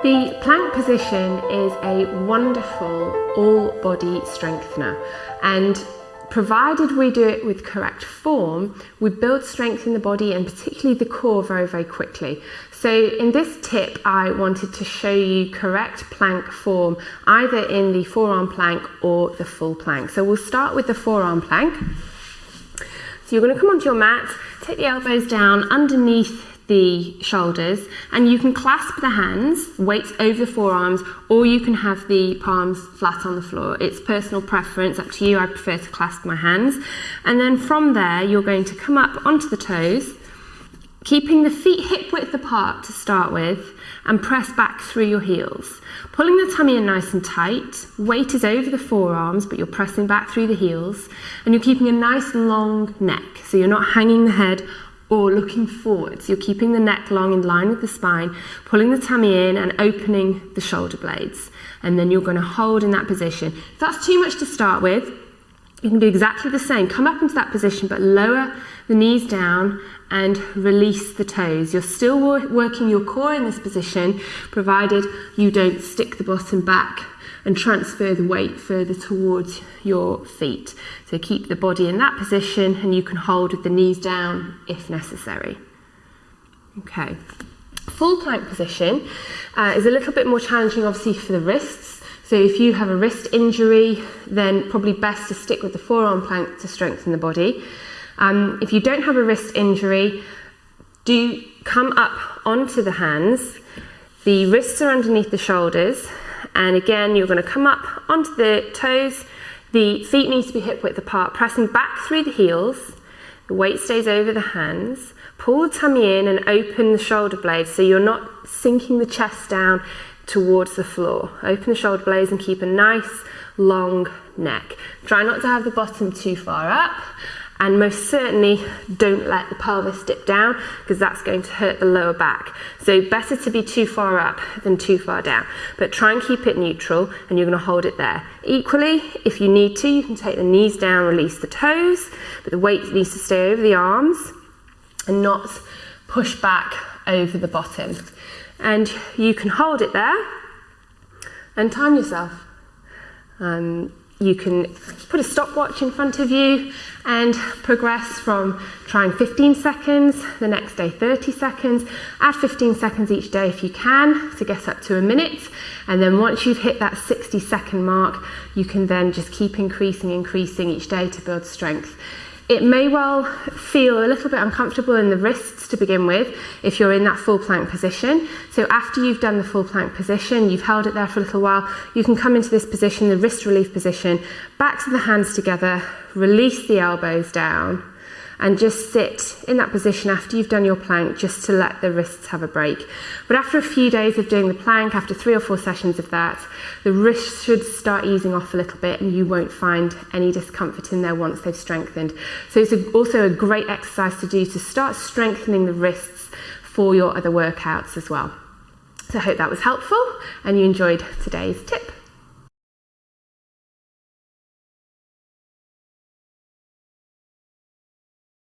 The plank position is a wonderful all-body strengthener, and provided we do it with correct form, we build strength in the body and particularly the core very, very quickly. So in this tip, I wanted to show you correct plank form, either in the forearm plank or the full plank. So we'll start with the forearm plank. So you're going to come onto your mat, take the elbows down underneath the shoulders, and you can clasp the hands, weights over the forearms, or you can have the palms flat on the floor. It's personal preference, up to you. I prefer to clasp my hands. And then from there, you're going to come up onto the toes, keeping the feet hip width apart to start with, and press back through your heels. Pulling the tummy in nice and tight, weight is over the forearms, but you're pressing back through the heels, and you're keeping a nice long neck, so you're not hanging the head or looking forwards. You're keeping the neck long in line with the spine, pulling the tummy in and opening the shoulder blades. And then you're going to hold in that position. If that's too much to start with, you can do exactly the same. Come up into that position, but lower the knees down and release the toes. You're still working your core in this position, provided you don't stick the bottom back and transfer the weight further towards your feet. So keep the body in that position, and you can hold with the knees down if necessary. Okay. Full plank position is a little bit more challenging, obviously, for the wrists. So if you have a wrist injury, then probably best to stick with the forearm plank to strengthen the body. If you don't have a wrist injury, do come up onto the hands. The wrists are underneath the shoulders. And again, you're going to come up onto the toes. The feet need to be hip width apart, pressing back through the heels. The weight stays over the hands. Pull the tummy in and open the shoulder blades so you're not sinking the chest down towards the floor. Open the shoulder blades and keep a nice long neck. Try not to have the bottom too far up. And most certainly don't let the pelvis dip down, because that's going to hurt the lower back. So better to be too far up than too far down. But try and keep it neutral, and you're going to hold it there. Equally, if you need to, you can take the knees down, release the toes, but the weight needs to stay over the arms and not push back over the bottom. And you can hold it there and time yourself. You can put a stopwatch in front of you and progress from trying 15 seconds, the next day 30 seconds, add 15 seconds each day if you can to get up to a minute. And then once you've hit that 60-second mark, you can then just keep increasing each day to build strength. It may well feel a little bit uncomfortable in the wrists to begin with if you're in that full plank position. So after you've done the full plank position, you've held it there for a little while, you can come into this position, the wrist relief position, back to the hands together, release the elbows down, and just sit in that position after you've done your plank, just to let the wrists have a break. But after a few days of doing the plank, after 3 or 4 sessions of that, the wrists should start easing off a little bit, and you won't find any discomfort in there once they've strengthened. So it's also a great exercise to do to start strengthening the wrists for your other workouts as well. So I hope that was helpful and you enjoyed today's tip.